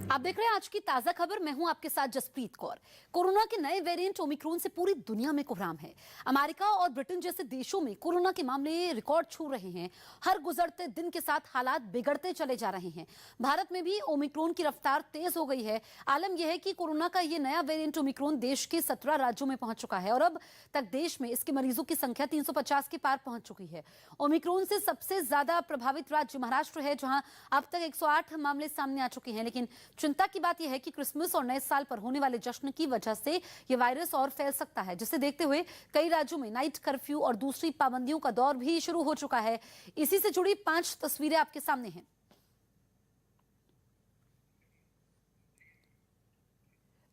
आप देख रहे हैं आज की ताजा खबर। मैं हूं आपके साथ जसप्रीत कौर। कोरोना के नए वेरिएंट ओमिक्रॉन से पूरी दुनिया में कोहराम है। अमेरिका और ब्रिटेन जैसे देशों में कोरोना के मामले रिकॉर्ड छू रहे हैं। हर गुजरते दिन के साथ हालात बिगड़ते चले जा रहे हैं। भारत में भी ओमिक्रॉन की रफ्तार तेज हो गई है। आलम यह है कि कोरोना का ये नया वेरिएंट ओमिक्रॉन देश के 17 राज्यों में पहुंच चुका है और अब तक देश में इसके मरीजों की संख्या 350 के पार पहुंच चुकी है। ओमिक्रॉन से सबसे ज्यादा प्रभावित राज्य महाराष्ट्र है, जहां अब तक 108 मामले सामने आ चुके हैं। लेकिन चिंता की बात यह है कि क्रिसमस और नए साल पर होने वाले जश्न की वजह से यह वायरस और फैल सकता है, जिसे देखते हुए कई राज्यों में नाइट कर्फ्यू और दूसरी पाबंदियों का दौर भी शुरू हो चुका है। इसी से जुड़ी 5 तस्वीरें आपके सामने हैं।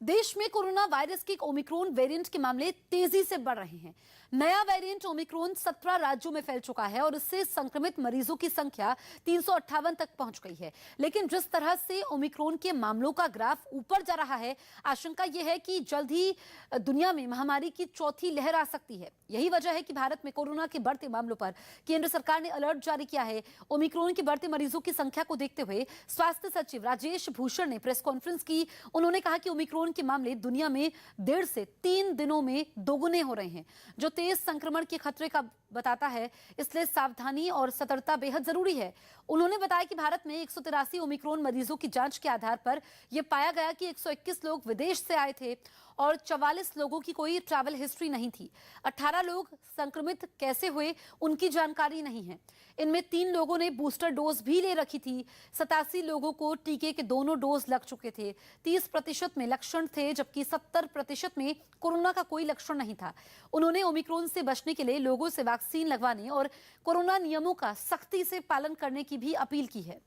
देश में कोरोना वायरस के ओमिक्रॉन वेरिएंट के मामले तेजी से बढ़ रहे हैं। नया वेरिएंट ओमिक्रॉन 17 राज्यों में फैल चुका है और इससे संक्रमित मरीजों की संख्या 358 तक पहुंच गई है। लेकिन जिस तरह से ओमिक्रॉन के मामलों का ग्राफ ऊपर जा रहा है, आशंका यह है कि जल्द ही दुनिया में महामारी की चौथी लहर आ सकती है। यही वजह है कि भारत में कोरोना के बढ़ते मामलों पर केंद्र सरकार ने अलर्ट जारी किया है। ओमिक्रॉन के बढ़ते मरीजों की संख्या को देखते हुए स्वास्थ्य सचिव राजेश भूषण ने प्रेस कॉन्फ्रेंस की। उन्होंने कहा कि ओमिक्रॉन के मामले दुनिया में 1.5 से 3 दिनों में दोगुने हो रहे हैं, जो तेज संक्रमण के खतरे का बताता है। इसलिए सावधानी और सतर्कता बेहद जरूरी है। उन्होंने बताया कि भारत में 183 ओमिक्रॉन मरीजों की जांच के आधार पर यह पाया गया कि 121 लोग विदेश से आए थे और 44 लोगों की कोई ट्रैवल हिस्ट्री नहीं थी। 18 लोग संक्रमित कैसे हुए उनकी जानकारी नहीं है। इनमें 3 लोगों ने बूस्टर डोज भी ले रखी थी। 87 लोगों को टीके के दोनों डोज लग चुके थे। 30% में लक्षण थे, जबकि 70% में कोरोना का कोई लक्षण नहीं था। उन्होंने ओमिक्रॉन से बचने के लिए लोगों से वैक्सीन लगवाने और कोरोना नियमों का सख्ती से पालन करने की भी अपील की है।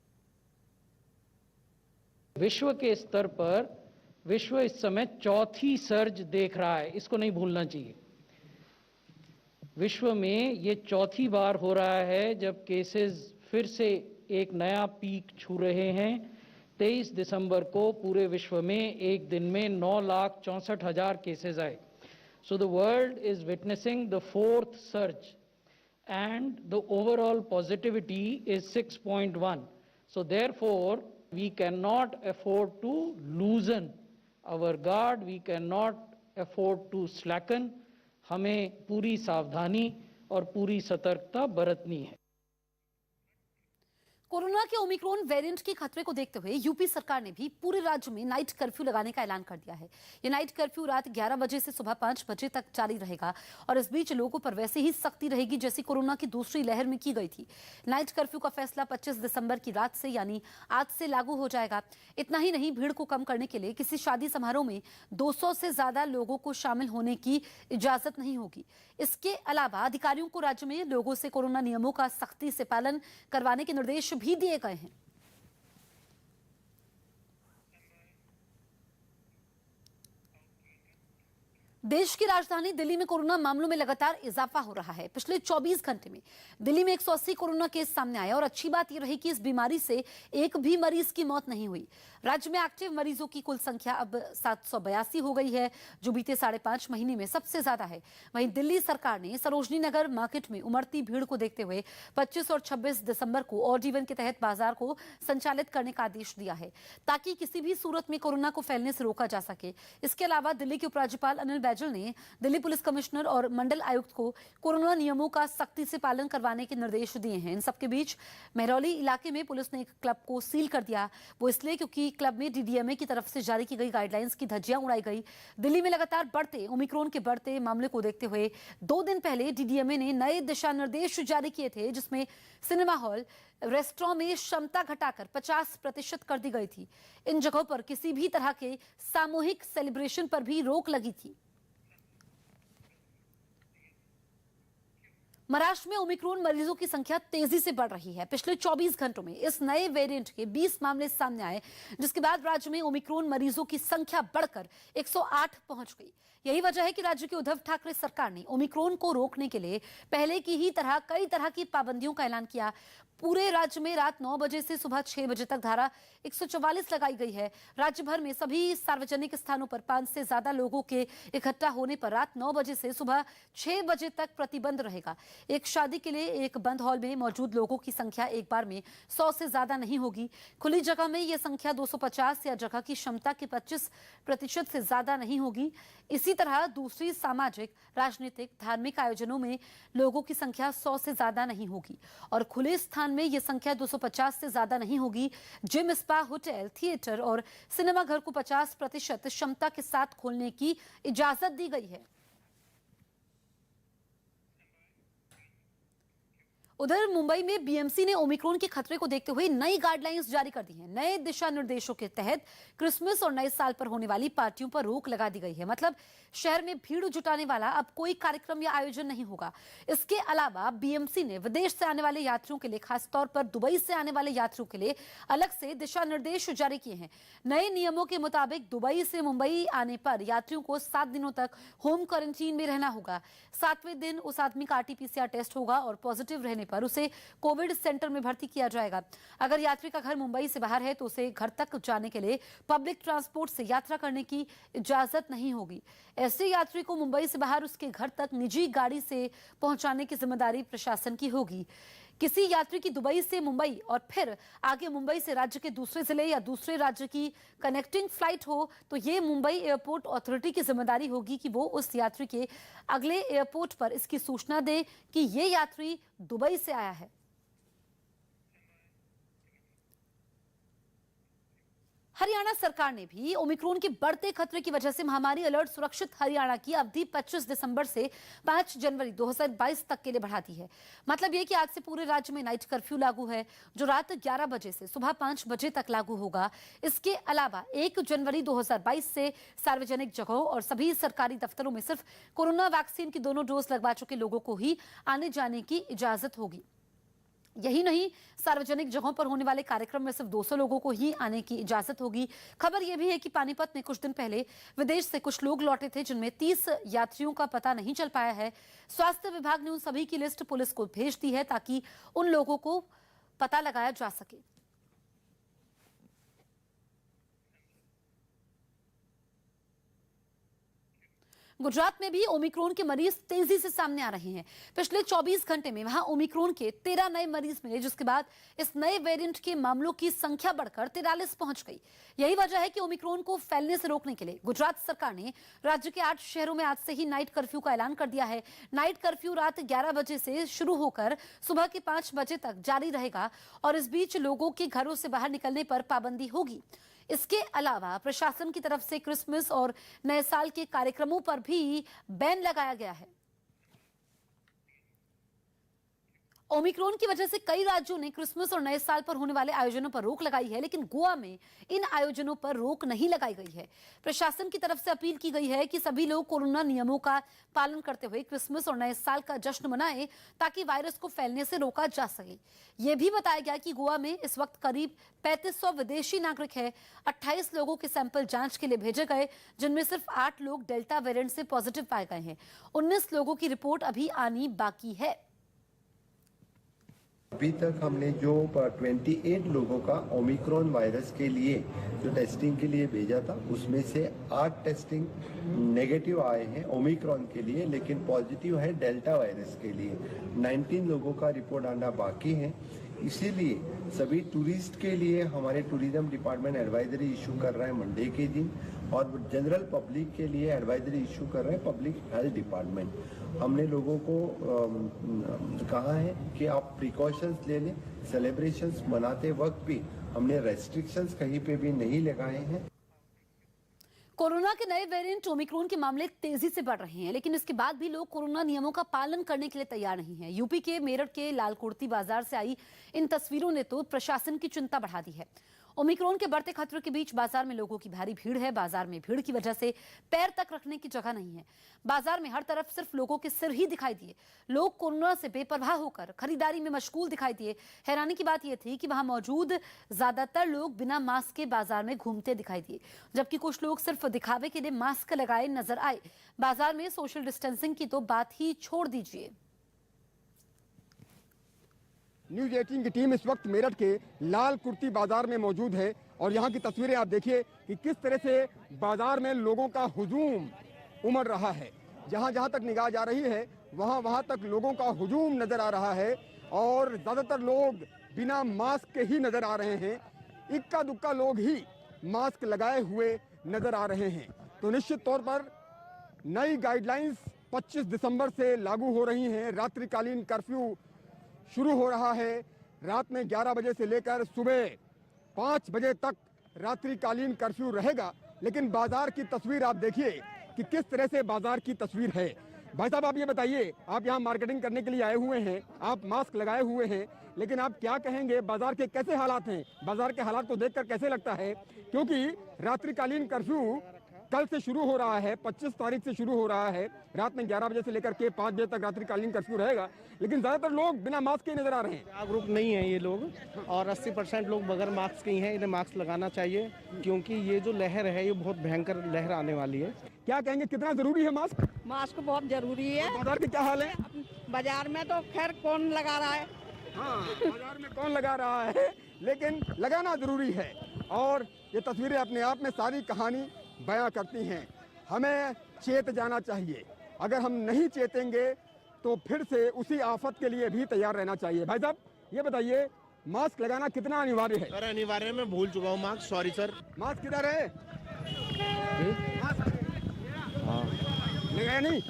विश्व के स्तर पर विश्व इस समय चौथी सर्ज देख रहा है, इसको नहीं भूलना चाहिए। विश्व में ये चौथी बार हो रहा है जब केसेस फिर से एक नया पीक छू रहे हैं। 23 दिसंबर को पूरे विश्व में एक दिन में 9,64,000 केसेस आए। So the world is witnessing the 4th surge and the overall positivity is 6.1. So therefore, we cannot afford to loosen our guard, we cannot afford to slacken. हमें पूरी सावधानी और पूरी सतर्कता बरतनी है। कोरोना के ओमिक्रॉन वेरिएंट के खतरे को देखते हुए यूपी सरकार ने भी पूरे राज्य में नाइट कर्फ्यू लगाने का ऐलान कर दिया है। ये नाइट कर्फ्यू रात 11 बजे से सुबह 5 बजे तक जारी रहेगा और इस बीच लोगों पर वैसे ही सख्ती रहेगी जैसी कोरोना की दूसरी लहर में की गई थी। नाइट कर्फ्यू का फैसला 25 दिसंबर की रात से यानी आज से लागू हो जाएगा। इतना ही नहीं, भीड़ को कम करने के लिए किसी शादी समारोह में 200 से ज्यादा लोगों को शामिल होने की इजाजत नहीं होगी। इसके अलावा अधिकारियों को राज्य में लोगों से कोरोना नियमों का सख्ती से पालन करवाने के निर्देश भी दिए गए हैं। देश की राजधानी दिल्ली में कोरोना मामलों में लगातार इजाफा हो रहा है। पिछले 24 घंटे में दिल्ली में 180 कोरोना केस सामने आए और अच्छी बात यह रही कि इस बीमारी से एक भी मरीज की मौत नहीं हुई। राज्य में एक्टिव मरीजों की कुल संख्या अब 782 हो गई है, जो बीते 5.5 महीने में सबसे ज्यादा है। वहीं दिल्ली सरकार ने सरोजनी नगर मार्केट में उमड़ती भीड़ को देखते हुए 25 और 26 दिसंबर को ऑड इवन के तहत बाजार को संचालित करने का आदेश दिया है, ताकि किसी भी सूरत में कोरोना को फैलने से रोका जा सके। इसके अलावा दिल्ली के उपराज्यपाल अनिल बैजल ने दिल्ली पुलिस कमिश्नर और मंडल आयुक्त को कोरोना नियमों का सख्ती से पालन करवाने के निर्देश दिए हैं। इन सबके बीच महरौली इलाके में पुलिस ने एक क्लब को सील कर दिया। वो इसलिए क्योंकि क्लब में डीडीएमए की तरफ से जारी की गई गाइडलाइंस की धज्जियां उड़ाई गई। दिल्ली में लगातार बढ़ते ओमिक्रॉन के बढ़ते मामले को देखते हुए 2 दिन पहले डीडीएमए ने नए दिशा निर्देश जारी किए थे, जिसमें सिनेमा हॉल, रेस्टोरेंट में क्षमता घटाकर 50% कर दी गई थी। इन जगहों पर किसी भी तरह के सामूहिक सेलिब्रेशन पर भी रोक लगी थी। महाराष्ट्र में ओमिक्रॉन मरीजों की संख्या तेजी से बढ़ रही है। पिछले 24 घंटों में इस नए वेरिएंट के 20 मामले सामने आए, जिसके बाद राज्य में ओमिक्रॉन मरीजों की संख्या बढ़कर 108 पहुंच गई। यही वजह है कि राज्य की उद्धव ठाकरे सरकार ने ओमिक्रॉन को रोकने के लिए पहले की ही तरह कई तरह की पाबंदियों का ऐलान किया। पूरे राज्य में रात 9 बजे से सुबह 6 बजे तक धारा 144 लगाई गई है। राज्य भर में सभी सार्वजनिक स्थानों पर 5 से ज्यादा लोगों के इकट्ठा होने पर रात 9 बजे से सुबह 6 बजे तक प्रतिबंध रहेगा। एक शादी के लिए एक बंद हॉल में मौजूद लोगों की संख्या एक बार में 100 से ज्यादा नहीं होगी। खुली जगह में यह संख्या 250 या जगह की क्षमता के 25% से ज्यादा नहीं होगी। इसी तरह दूसरी सामाजिक, राजनीतिक, धार्मिक आयोजनों में लोगों की संख्या 100 से ज्यादा नहीं होगी और खुले स्थान में यह संख्या 250 से ज्यादा नहीं होगी। जिम, स्पा, होटल, थिएटर और सिनेमा घर को 50% क्षमता के साथ खोलने की इजाजत दी गई है। उधर मुंबई में बीएमसी ने ओमिक्रॉन के खतरे को देखते हुए नई गाइडलाइंस जारी कर दी हैं। नए दिशा निर्देशों के तहत क्रिसमस और नए साल पर होने वाली पार्टियों पर रोक लगा दी गई है। मतलब शहर में भीड़ जुटाने वाला अब कोई कार्यक्रम या आयोजन नहीं होगा। इसके अलावा बीएमसी ने विदेश से आने वाले यात्रियों के लिए, खासतौर पर दुबई से आने वाले यात्रियों के लिए अलग से दिशा निर्देश जारी किए हैं। नए नियमों के मुताबिक दुबई से मुंबई आने पर यात्रियों को 7 दिनों तक होम क्वारंटीन में रहना होगा। 7वें दिन उस आदमी का आरटीपीसीआर टेस्ट होगा और पॉजिटिव रहने पर उसे कोविड सेंटर में भर्ती किया जाएगा। अगर यात्री का घर मुंबई से बाहर है तो उसे घर तक जाने के लिए पब्लिक ट्रांसपोर्ट से यात्रा करने की इजाजत नहीं होगी। ऐसे यात्री को मुंबई से बाहर उसके घर तक निजी गाड़ी से पहुंचाने की जिम्मेदारी प्रशासन की होगी। किसी यात्री की दुबई से मुंबई और फिर आगे मुंबई से राज्य के दूसरे जिले या दूसरे राज्य की कनेक्टिंग फ्लाइट हो तो ये मुंबई एयरपोर्ट अथॉरिटी की जिम्मेदारी होगी कि वो उस यात्री के अगले एयरपोर्ट पर इसकी सूचना दे कि ये यात्री दुबई से आया है। हरियाणा सरकार ने भी ओमिक्रॉन के बढ़ते खतरे की वजह से महामारी अलर्ट सुरक्षित हरियाणा की अवधि 25 दिसंबर से 5 जनवरी 2022 तक के लिए बढ़ा दी है। मतलब ये कि आज से पूरे राज्य में नाइट कर्फ्यू लागू है, जो रात 11 बजे से सुबह 5 बजे तक लागू होगा। इसके अलावा 1 जनवरी 2022 से सार्वजनिक जगहों और सभी सरकारी दफ्तरों में सिर्फ कोरोना वैक्सीन की दोनों डोज लगवा चुके लोगों को ही आने जाने की इजाजत होगी। यही नहीं, सार्वजनिक जगहों पर होने वाले कार्यक्रम में सिर्फ 200 लोगों को ही आने की इजाजत होगी। खबर यह भी है कि पानीपत में कुछ दिन पहले विदेश से कुछ लोग लौटे थे, जिनमें 30 यात्रियों का पता नहीं चल पाया है। स्वास्थ्य विभाग ने उन सभी की लिस्ट पुलिस को भेज दी है ताकि उन लोगों को पता लगाया जा सके। गुजरात में भी ओमिक्रॉन के मरीज तेजी से सामने आ रहे हैं। पिछले 24 घंटे में वहां ओमिक्रॉन के 13 नए मरीज मिले, जिसके बाद इस नए वेरिएंट के मामलों की संख्या बढ़कर 43 पहुंच गई। यही वजह है कि ओमिक्रॉन को फैलने से रोकने के लिए गुजरात सरकार ने राज्य के 8 शहरों में आज से ही नाइट कर्फ्यू का ऐलान कर दिया है। नाइट कर्फ्यू रात 11 बजे से शुरू होकर सुबह के 5 बजे तक जारी रहेगा और इस बीच लोगों के घरों से बाहर निकलने पर पाबंदी होगी। इसके अलावा प्रशासन की तरफ से क्रिसमस और नए साल के कार्यक्रमों पर भी बैन लगाया गया है। ओमिक्रॉन की वजह से कई राज्यों ने क्रिसमस और नए साल पर होने वाले आयोजनों पर रोक लगाई है, लेकिन गोवा में इन आयोजनों पर रोक नहीं लगाई गई है। प्रशासन की तरफ से अपील की गई है कि सभी लोग कोरोना नियमों का पालन करते हुए क्रिसमस और नए साल का जश्न मनाएं ताकि वायरस को फैलने से रोका जा सके। यह भी बताया गया कि गोवा में इस वक्त करीब 3500 विदेशी नागरिक है। 28 लोगों के सैंपल जांच के लिए भेजे गए, जिनमें सिर्फ 8 लोग डेल्टा वेरिएंट से पॉजिटिव पाए गए हैं। 19 लोगों की रिपोर्ट अभी आनी बाकी है। अभी तक हमने जो 28 लोगों का ओमिक्रॉन वायरस के लिए जो टेस्टिंग के लिए भेजा था, उसमें से 8 टेस्टिंग नेगेटिव आए हैं ओमिक्रॉन के लिए, लेकिन पॉजिटिव है डेल्टा वायरस के लिए। 19 लोगों का रिपोर्ट आना बाकी है। इसीलिए सभी टूरिस्ट के लिए हमारे टूरिज्म डिपार्टमेंट एडवाइजरी इशू कर रहा है मंडे के दिन, और जनरल पब्लिक के लिए एडवाइजरी इशू कर रहे हैं पब्लिक हेल्थ डिपार्टमेंट। हमने लोगों को कहा है कि आप प्रिकॉशंस ले लें। सेलिब्रेशंस मनाते वक्त भी हमने रेस्ट्रिक्शंस कहीं पे भी नहीं लगाए हैं। कोरोना के नए वेरिएंट ओमिक्रॉन के मामले तेजी से बढ़ रहे हैं, लेकिन इसके बाद भी लोग कोरोना नियमों का पालन करने के लिए तैयार नहीं हैं। यूपी के मेरठ के लालकुर्ती बाजार से आई इन तस्वीरों ने तो प्रशासन की चिंता बढ़ा दी है। ओमिक्रॉन के बढ़ते खतरे के बीच बाजार में लोगों की भारी भीड़ है। बाजार में भीड़ की वजह से पैर तक रखने की जगह नहीं है। बाजार में हर तरफ सिर्फ लोगों के सिर ही दिखाई दिए। लोग कोरोना से बेपरवाह होकर खरीदारी में मशगूल दिखाई दिए। हैरानी की बात यह थी कि वहां मौजूद ज्यादातर लोग बिना मास्क के बाजार में घूमते दिखाई दिए, जबकि कुछ लोग सिर्फ दिखावे के लिए मास्क लगाए नजर आए। बाजार में सोशल डिस्टेंसिंग की तो बात ही छोड़ दीजिए। न्यूज 18 की टीम इस वक्त मेरठ के लाल कुर्ती बाजार में मौजूद है और यहाँ की तस्वीरें आप देखिए कि किस तरह से बाजार में लोगों का हुजूम उमड़ रहा है। जहाँ जहाँ तक निगाह जा रही है वहां तक लोगों का हुजूम नजर आ रहा है और ज्यादातर लोग बिना मास्क के ही नजर आ रहे हैं। इक्का दुक्का लोग ही मास्क लगाए हुए नजर आ रहे हैं। तो निश्चित तौर पर नई गाइडलाइंस 25 दिसंबर से लागू हो रही हैं। रात्रिकालीन कर्फ्यू शुरू हो रहा है। रात में 11 बजे से लेकर सुबह 5 बजे तक रात्रिकालीन कर्फ्यू रहेगा। लेकिन बाजार की तस्वीर आप देखिए कि किस तरह से बाजार की तस्वीर है। भाई साहब, आप ये बताइए, आप यहाँ मार्केटिंग करने के लिए आए हुए हैं, आप मास्क लगाए हुए हैं, लेकिन आप क्या कहेंगे, बाजार के कैसे हालात हैं? बाजार के हालात को देखकर कैसे लगता है? क्योंकि रात्रिकालीन कर्फ्यू कल से शुरू हो रहा है, 25 तारीख से शुरू हो रहा है। रात में 11 बजे से लेकर के 5 बजे तक रात्रिकालीन कर्फ्यू रहेगा, लेकिन ज्यादातर लोग बिना मास्क के नजर आ रहे हैं। जागरूक नहीं है ये लोग और 80% लोग बगैर मास्क के ही हैं। इन्हें मास्क लगाना चाहिए क्योंकि ये जो लहर है ये बहुत भयंकर लहर आने वाली है। क्या कहेंगे, कितना जरूरी है मास्क? मास्क बहुत जरूरी है। बाजार के क्या हाल है? बाजार में तो खैर कौन लगा रहा है। हाँ, बाजार में कौन लगा रहा है, लेकिन लगाना जरूरी है। और ये तस्वीरें अपने आप में सारी कहानी बयां करती हैं। हमें चेत जाना चाहिए। अगर हम नहीं चेतेंगे तो फिर से उसी आफत के लिए भी तैयार रहना चाहिए। भाई साहब, ये बताइए, मास्क लगाना कितना अनिवार्य है? सर अनिवार्य, मैं भूल चुका हूँ मास्क, सॉरी सर। मास्क किधर है? हाँ लगाया नहीं?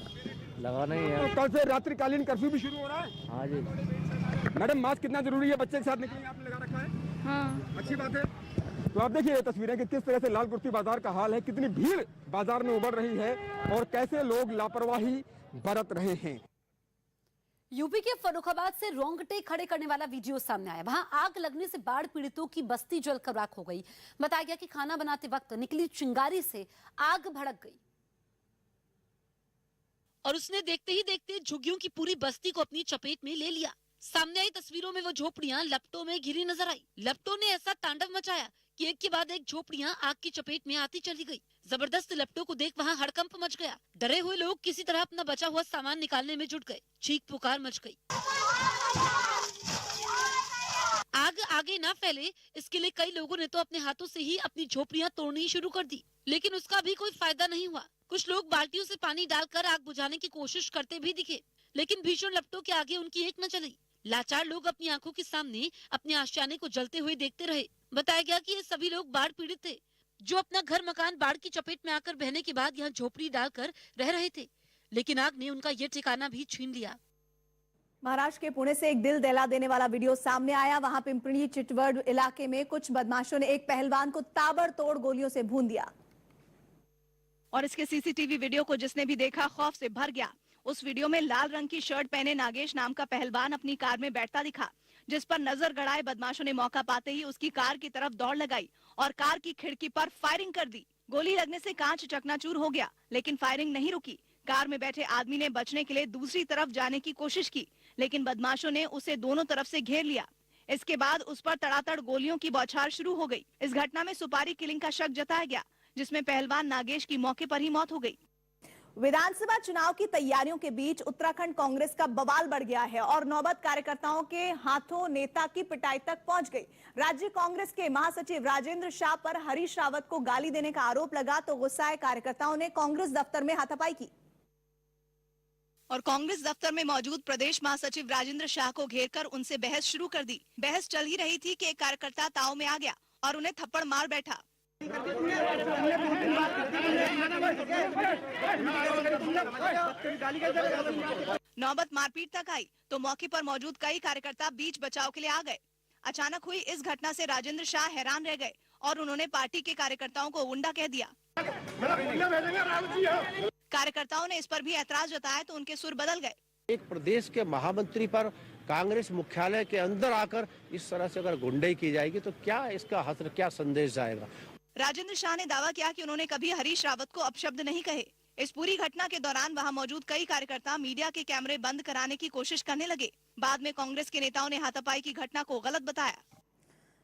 लगा नहीं है। तो कल से रात्रिकालीन कर्फ्यू भी शुरू हो रहा है। हाँ जी मैडम, मास्क कितना जरूरी है? बच्चे के साथ निकलेंगे, आपने लगा रखा है? हाँ। अच्छी बात है। तो आप देखिए ये तस्वीरें कि किस तरह से लाल कुर्ती बाजार का हाल है, कितनी भीड़ बाजार में उमड़ रही है और कैसे लोग लापरवाही बरत रहे हैं। यूपी के फर्रुखाबाद से रोंगटे खड़े करने वाला वीडियो सामने आया। वहां आग लगने से बाढ़ पीड़ितों की बस्ती जलकर राख हो गई। बताया गया कि खाना बनाते वक्त निकली चिंगारी से आग भड़क गई और उसने देखते ही देखते झुग्गियों की पूरी बस्ती को अपनी चपेट में ले लिया। सामने आई तस्वीरों में वो झोपड़ियां लपटों में घिरी नजर आई। लपटों ने ऐसा तांडव मचाया कि एक के बाद एक झोपड़ियां आग की चपेट में आती चली गई। जबरदस्त लपटों को देख वहां हड़कंप मच गया। डरे हुए लोग किसी तरह अपना बचा हुआ सामान निकालने में जुट गए। चीख पुकार मच गई। आग आगे ना फैले इसके लिए कई लोगों ने तो अपने हाथों से ही अपनी झोपड़ियां तोड़नी शुरू कर दी, लेकिन उसका भी कोई फायदा नहीं हुआ। कुछ लोग बाल्टियों से पानी डालकर आग बुझाने की कोशिश करते भी दिखे, लेकिन भीषण लपटों के आगे उनकी एक न चली। लाचार लोग अपनी आंखों के सामने अपने आशियाने को जलते हुए देखते रहे। बताया गया कि ये सभी लोग बाढ़ पीड़ित थे, जो अपना घर मकान बाढ़ की चपेट में आकर बहने के बाद यहाँ झोपड़ी डालकर रह रहे थे, लेकिन आग ने उनका ये ठिकाना भी छीन लिया। महाराष्ट्र के पुणे से एक दिल दहला देने वाला वीडियो सामने आया। वहां पिंपरी चिटवड़ इलाके में कुछ बदमाशों ने एक पहलवान को ताबड़तोड़ गोलियों से भून दिया और इसके सीसीटीवी वीडियो को जिसने भी देखा खौफ से भर गया। उस वीडियो में लाल रंग की शर्ट पहने नागेश नाम का पहलवान अपनी कार में बैठता दिखा, जिस पर नजर गड़ाए बदमाशों ने मौका पाते ही उसकी कार की तरफ दौड़ लगाई और कार की खिड़की पर फायरिंग कर दी। गोली लगने से कांच चकनाचूर हो गया, लेकिन फायरिंग नहीं रुकी। कार में बैठे आदमी ने बचने के लिए दूसरी तरफ जाने की कोशिश की, लेकिन बदमाशों ने उसे दोनों तरफ से घेर लिया। इसके बाद उस पर तड़ातड़ गोलियों की बौछार शुरू हो गई। इस घटना में सुपारी किलिंग का शक जताया गया, जिसमें पहलवान नागेश की मौके पर ही मौत हो गई। विधानसभा चुनाव की तैयारियों के बीच उत्तराखंड कांग्रेस का बवाल बढ़ गया है और नौबत कार्यकर्ताओं के हाथों नेता की पिटाई तक पहुंच गई। राज्य कांग्रेस के महासचिव राजेंद्र शाह पर हरीश रावत को गाली देने का आरोप लगा तो गुस्साए कार्यकर्ताओं ने कांग्रेस दफ्तर में हाथापाई की और कांग्रेस दफ्तर में मौजूद प्रदेश महासचिव राजेंद्र शाह को घेरकर उनसे बहस शुरू कर दी। बहस चल ही रही थी कि एक कार्यकर्ता ताव में आ गया और उन्हें थप्पड़ मार बैठा। नौबत मारपीट तक आई तो मौके पर मौजूद कई कार्यकर्ता बीच बचाव के लिए आ गए। अचानक हुई इस घटना से राजेंद्र शाह हैरान रह गए और उन्होंने पार्टी के कार्यकर्ताओं को गुंडा कह दिया। कार्यकर्ताओं ने इस पर भी ऐतराज जताया तो उनके सुर बदल गए। एक प्रदेश के महामंत्री पर कांग्रेस मुख्यालय के अंदर आकर इस तरह से अगर गुंडाई की जाएगी तो क्या इसका हसर, क्या संदेश जाएगा। राजेंद्र शाह ने दावा किया कि उन्होंने कभी हरीश रावत को अपशब्द नहीं कहे। इस पूरी घटना के दौरान वहां मौजूद कई कार्यकर्ता मीडिया के कैमरे बंद कराने की कोशिश करने लगे। बाद में कांग्रेस के नेताओं ने हाथापाई की घटना को गलत बताया।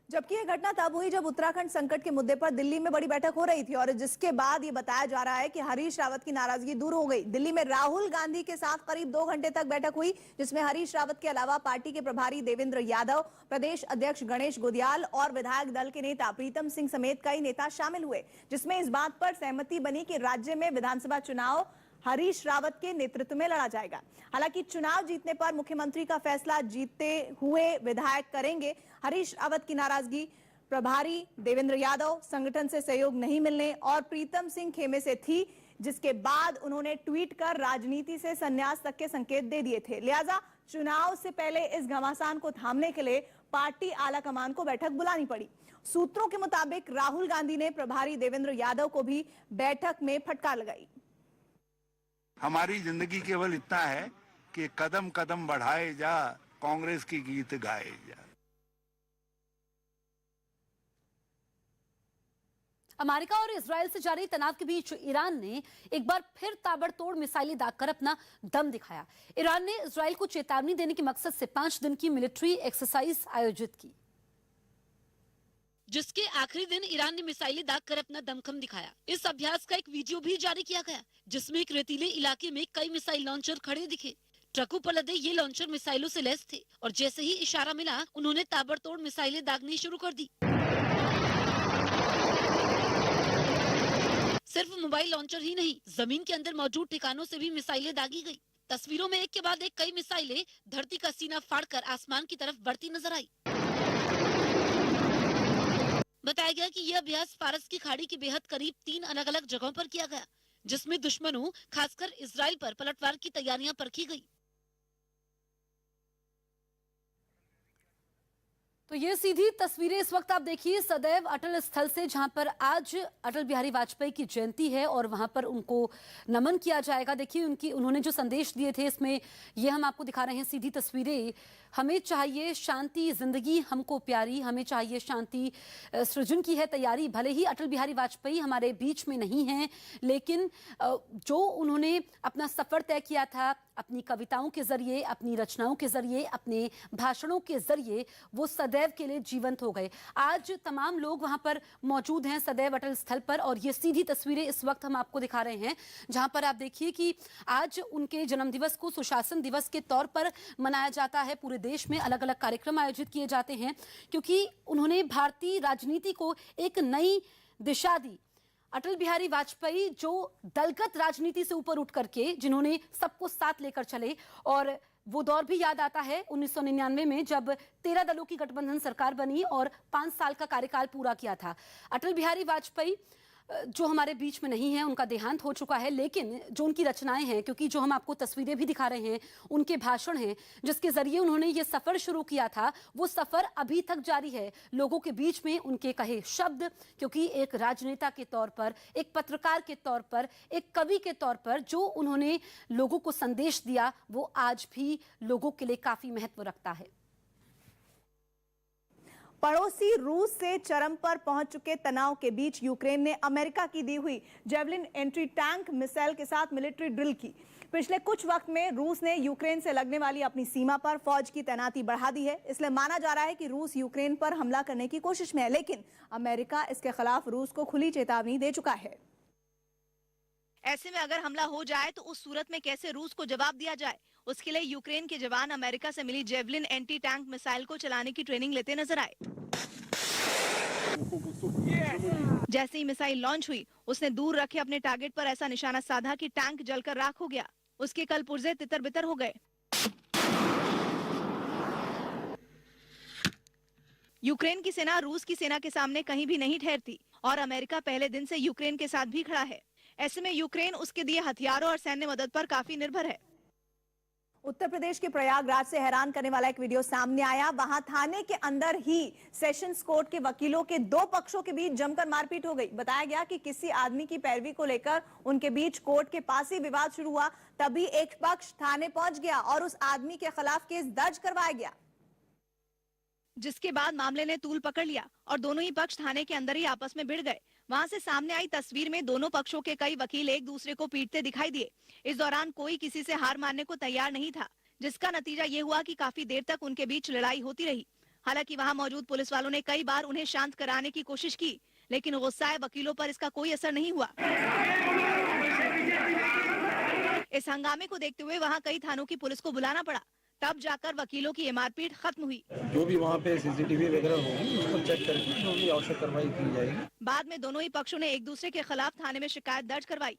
जबकि यह घटना तब हुई जब उत्तराखंड संकट के मुद्दे पर दिल्ली में बड़ी बैठक हो रही थी और जिसके बाद ये बताया जा रहा है कि हरीश रावत की नाराजगी दूर हो गई। दिल्ली में राहुल गांधी के साथ करीब 2 घंटे तक बैठक हुई, जिसमें हरीश रावत के अलावा पार्टी के प्रभारी देवेंद्र यादव, प्रदेश अध्यक्ष गणेश गोदियाल और विधायक दल के नेता प्रीतम सिंह समेत कई नेता शामिल हुए, जिसमें इस बात पर सहमति बनी कि राज्य में विधानसभा चुनाव हरीश रावत के नेतृत्व में लड़ा जाएगा। हालांकि चुनाव जीतने पर मुख्यमंत्री का फैसला जीतते हुए विधायक करेंगे। हरीश रावत की नाराजगी प्रभारी देवेंद्र यादव, संगठन से सहयोग नहीं मिलने और प्रीतम सिंह खेमे से थी, जिसके बाद उन्होंने ट्वीट कर राजनीति से संन्यास तक के संकेत दे दिए थे। लिहाजा चुनाव से पहले इस घमासान को थामने के लिए पार्टी आला कमान को बैठक बुलानी पड़ी। सूत्रों के मुताबिक राहुल गांधी ने प्रभारी देवेंद्र यादव को भी बैठक में फटकार लगाई। हमारी जिंदगी केवल इतना है कि कदम कदम बढ़ाए जा, कांग्रेस की गीत गाए जा। अमेरिका और इजरायल से जारी तनाव के बीच ईरान ने एक बार फिर ताबड़तोड़ मिसाइलें दागकर अपना दम दिखाया। ईरान ने इजरायल को चेतावनी देने के मकसद से 5 दिन की मिलिट्री एक्सरसाइज आयोजित की, जिसके आखिरी दिन ईरान ने मिसाइलें दागकर अपना दमखम दिखाया। इस अभ्यास का एक वीडियो भी जारी किया गया, जिसमें एक रेतीले इलाके में कई मिसाइल लॉन्चर खड़े दिखे। ट्रकों पर लदे ये लॉन्चर मिसाइलों से लैस थे और जैसे ही इशारा मिला, उन्होंने ताबड़तोड़ मिसाइलें दागनी शुरू कर दी। सिर्फ मोबाइल लॉन्चर ही नहीं, जमीन के अंदर मौजूद ठिकानों से भी मिसाइलें दागी गई। तस्वीरों में एक के बाद एक कई मिसाइलें धरती का सीना फाड़कर आसमान की तरफ बढ़ती नजर आई। बताया गया कि यह अभ्यास फारस की खाड़ी के बेहद करीब 3 अलग-अलग जगहों पर किया गया, जिसमें दुश्मनों खासकर इजराइल पर पलटवार की तैयारियां परखी गई। तो ये सीधी तस्वीरें इस वक्त आप देखिए सदैव अटल स्थल से, जहां पर आज अटल बिहारी वाजपेयी की जयंती है और वहां पर उनको नमन किया जाएगा। देखिए उन्होंने जो संदेश दिए थे, इसमें ये हम आपको दिखा रहे हैं सीधी तस्वीरें। हमें चाहिए शांति, जिंदगी हमको प्यारी, हमें चाहिए शांति, सृजन की है तैयारी। भले ही अटल बिहारी वाजपेयी हमारे बीच में नहीं हैं, लेकिन जो उन्होंने अपना सफर तय किया था अपनी कविताओं के जरिए, अपनी रचनाओं के जरिए, अपने भाषणों के जरिए, वो सदैव के लिए जीवंत हो गए। आज तमाम लोग वहां पर मौजूद हैं सदैव अटल स्थल पर, और ये सीधी तस्वीरें इस वक्त हम आपको दिखा रहे हैं, जहां पर आप देखिए कि आज उनके जन्मदिवस को सुशासन दिवस के तौर पर मनाया जाता है। पूरे देश में अलग अलग कार्यक्रम आयोजित किए जाते हैं, क्योंकि उन्होंने भारतीय राजनीति को एक नई दिशा दी। अटल बिहारी वाजपेयी जो दलगत राजनीति से ऊपर उठ करके, जिन्होंने सबको साथ लेकर चले, और वो दौर भी याद आता है 1999 में जब 13 दलों की गठबंधन सरकार बनी और 5 साल का कार्यकाल पूरा किया था। अटल बिहारी वाजपेयी जो हमारे बीच में नहीं है, उनका देहांत हो चुका है, लेकिन जो उनकी रचनाएं हैं, क्योंकि जो हम आपको तस्वीरें भी दिखा रहे हैं, उनके भाषण हैं जिसके जरिए उन्होंने ये सफर शुरू किया था, वो सफर अभी तक जारी है लोगों के बीच में। उनके कहे शब्द, क्योंकि एक राजनेता के तौर पर, एक पत्रकार के तौर पर, एक कवि के तौर पर जो उन्होंने लोगों को संदेश दिया, वो आज भी लोगों के लिए काफी महत्व रखता है। पड़ोसी रूस से चरम पर पहुंच चुके तनाव के बीच यूक्रेन ने अमेरिका की दी हुई जेवलिन एंटी टैंक मिसाइल के साथ मिलिट्री ड्रिल की। पिछले कुछ वक्त में रूस ने यूक्रेन से लगने वाली अपनी सीमा पर फौज की तैनाती बढ़ा दी है। इसलिए माना जा रहा है कि रूस यूक्रेन पर हमला करने की कोशिश में है, लेकिन अमेरिका इसके खिलाफ रूस को खुली चेतावनी दे चुका है। ऐसे में अगर हमला हो जाए तो उस सूरत में कैसे रूस को जवाब दिया जाए, उसके लिए यूक्रेन के जवान अमेरिका से मिली जेवलिन एंटी टैंक मिसाइल को चलाने की ट्रेनिंग लेते नजर आए। जैसे ही मिसाइल लॉन्च हुई, उसने दूर रखे अपने टारगेट पर ऐसा निशाना साधा कि टैंक जलकर राख हो गया। उसके कल पुर्जे तितर बितर हो गए। यूक्रेन की सेना रूस की सेना के सामने कहीं भी नहीं ठहरती और अमेरिका पहले दिन से यूक्रेन के साथ भी खड़ा है। ऐसे में यूक्रेन उसके दिए हथियारों और सैन्य मदद पर काफी निर्भर है। उत्तर प्रदेश के प्रयागराज से हैरान करने वाला एक वीडियो सामने आया। वहां थाने के अंदर ही सेशंस कोर्ट के वकीलों के 2 पक्षों के बीच जमकर मारपीट हो गई। बताया गया कि किसी आदमी की पैरवी को लेकर उनके बीच कोर्ट के पास ही विवाद शुरू हुआ। तभी एक पक्ष थाने पहुंच गया और उस आदमी के खिलाफ केस दर्ज करवाया गया, जिसके बाद मामले ने तूल पकड़ लिया और दोनों ही पक्ष थाने के अंदर ही आपस में भिड़ गए। वहां से सामने आई तस्वीर में दोनों पक्षों के कई वकील एक दूसरे को पीटते दिखाई दिए। इस दौरान कोई किसी से हार मानने को तैयार नहीं था, जिसका नतीजा ये हुआ कि काफी देर तक उनके बीच लड़ाई होती रही। हालांकि वहां मौजूद पुलिस वालों ने कई बार उन्हें शांत कराने की कोशिश की, लेकिन गुस्साए वकीलों पर इसका कोई असर नहीं हुआ। इस हंगामे को देखते हुए वहां कई थानों की पुलिस को बुलाना पड़ा, तब जाकर वकीलों की ये मारपीट खत्म हुई। जो भी वहाँ पे सीसीटीवी वगैरह होगी उसको चेक करके जो भी आवश्यक कार्रवाई की जाएगी। बाद में दोनों ही पक्षों ने एक दूसरे के खिलाफ थाने में शिकायत दर्ज करवाई।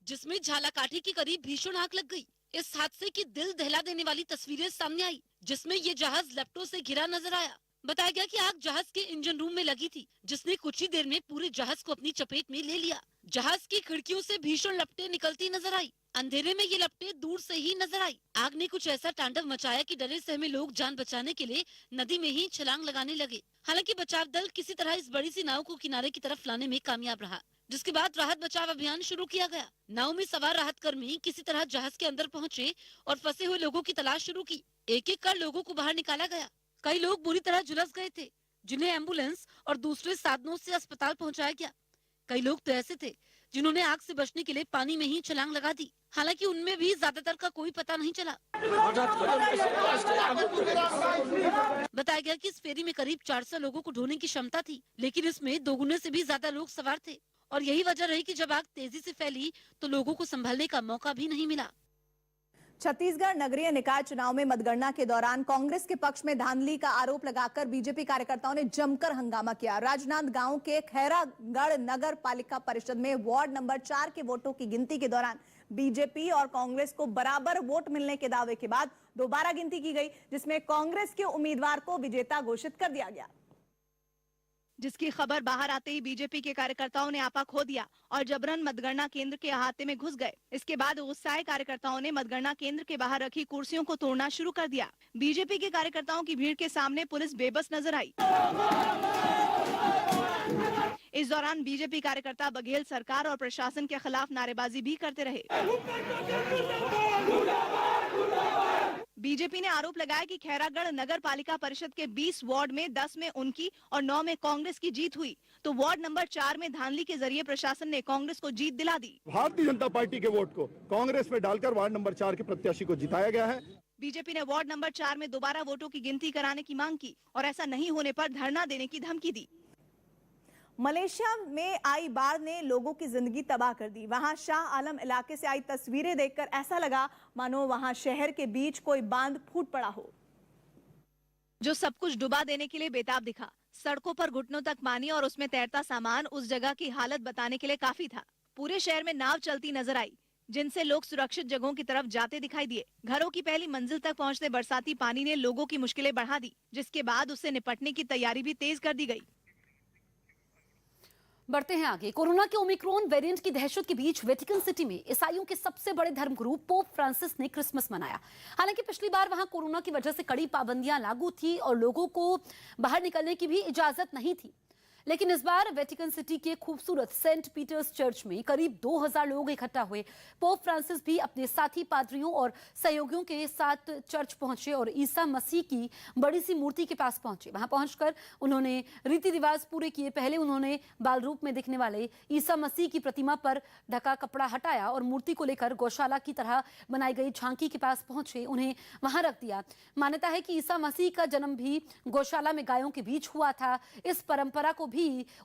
जिसमें झालाकाठी के करीब भीषण आग लग गई। इस हादसे की दिल दहला देने वाली तस्वीरें सामने आई, जिसमें ये जहाज लपटों से घिरा नजर आया। बताया गया कि आग जहाज के इंजन रूम में लगी थी, जिसने कुछ ही देर में पूरे जहाज को अपनी चपेट में ले लिया। जहाज की खिड़कियों से भीषण लपटें निकलती नजर आई। अंधेरे में ये लपटें दूर से ही नजर आई। आग ने कुछ ऐसा तांडव मचाया कि डरे सहमे लोग जान बचाने के लिए नदी में ही छलांग लगाने लगे। हालांकि बचाव दल किसी तरह इस बड़ी सी नाव को किनारे की तरफ लाने में कामयाब रहा, जिसके बाद राहत बचाव अभियान शुरू किया गया। नाव में सवार राहत कर्मी किसी तरह जहाज के अंदर पहुंचे और फंसे हुए लोगों की तलाश शुरू की। एक एक कर लोगों को बाहर निकाला गया। कई लोग बुरी तरह झुलस गए थे, जिन्हें एम्बुलेंस और दूसरे साधनों से अस्पताल पहुंचाया गया। कई लोग तो ऐसे थे जिन्होंने आग से बचने के लिए पानी में ही छलांग लगा दी। हालांकि उनमें भी ज्यादातर का कोई पता नहीं चला। बताया गया कि इस फेरी में करीब 400 लोगों को ढोने की क्षमता थी, लेकिन इसमें दोगुने से भी ज्यादा लोग सवार थे और यही वजह रही कि जब आग तेजी से फैली तो लोगों को संभलने का मौका भी नहीं मिला। छत्तीसगढ़ नगरीय निकाय चुनाव में मतगणना के दौरान कांग्रेस के पक्ष में धांधली का आरोप लगाकर बीजेपी कार्यकर्ताओं ने जमकर हंगामा किया। राजनांदगांव के खैरागढ़ नगर पालिका परिषद में वार्ड नंबर 4 के वोटों की गिनती के दौरान बीजेपी और कांग्रेस को बराबर वोट मिलने के दावे के बाद दोबारा गिनती की गई, जिसमें कांग्रेस के उम्मीदवार को विजेता घोषित कर दिया गया। जिसकी खबर बाहर आते ही बीजेपी के कार्यकर्ताओं ने आपा खो दिया और जबरन मतगणना केंद्र के अहाते में घुस गए। इसके बाद गुस्साए कार्यकर्ताओं ने मतगणना केंद्र के बाहर रखी कुर्सियों को तोड़ना शुरू कर दिया। बीजेपी के कार्यकर्ताओं की भीड़ के सामने पुलिस बेबस नजर आई। इस दौरान बीजेपी कार्यकर्ता बघेल सरकार और प्रशासन के खिलाफ नारेबाजी भी करते रहे। बीजेपी ने आरोप लगाया कि खैरागढ़ नगर पालिका परिषद के 20 वार्ड में 10 में उनकी और 9 में कांग्रेस की जीत हुई, तो वार्ड नंबर 4 में धांधली के जरिए प्रशासन ने कांग्रेस को जीत दिला दी। भारतीय जनता पार्टी के वोट को कांग्रेस में डालकर वार्ड नंबर 4 के प्रत्याशी को जिताया गया है। बीजेपी ने वार्ड नंबर 4 में दोबारा वोटों की गिनती कराने की मांग की और ऐसा नहीं होने पर धरना देने की धमकी दी। मलेशिया में आई बाढ़ ने लोगों की जिंदगी तबाह कर दी। वहां शाह आलम इलाके से आई तस्वीरें देखकर ऐसा लगा मानो वहां शहर के बीच कोई बांध फूट पड़ा हो, जो सब कुछ डुबा देने के लिए बेताब दिखा। सड़कों पर घुटनों तक पानी और उसमें तैरता सामान उस जगह की हालत बताने के लिए काफी था। पूरे शहर में नाव चलती नजर आई, जिनसे लोग सुरक्षित जगहों की तरफ जाते दिखाई दिए। घरों की पहली मंजिल तक पहुंचते बरसाती पानी ने लोगों की मुश्किलें बढ़ा दी, जिसके बाद उससे निपटने की तैयारी भी तेज कर दी गई। बढ़ते हैं आगे। कोरोना के ओमिक्रॉन वेरिएंट की दहशत के बीच वेटिकन सिटी में ईसाइयों के सबसे बड़े धर्मगुरु पोप फ्रांसिस ने क्रिसमस मनाया। हालांकि पिछली बार वहां कोरोना की वजह से कड़ी पाबंदियां लागू थी और लोगों को बाहर निकलने की भी इजाजत नहीं थी, लेकिन इस बार वेटिकन सिटी के खूबसूरत सेंट पीटर्स चर्च में करीब 2000 लोग इकट्ठा हुए। पोप फ्रांसिस भी अपने साथी पादरियों और सहयोगियों के साथ चर्च पहुंचे और ईसा मसीह की बड़ी सी मूर्ति के पास पहुंचे। वहां पहुंचकर उन्होंने रीति रिवाज पूरे किए। पहले उन्होंने बाल रूप में दिखने वाले ईसा मसीह की प्रतिमा पर ढका कपड़ा हटाया और मूर्ति को लेकर गौशाला की तरह बनाई गई झांकी के पास पहुंचे, उन्हें वहां रख दिया। मान्यता है कि ईसा मसीह का जन्म भी गौशाला में गायों के बीच हुआ था। इस परंपरा को भी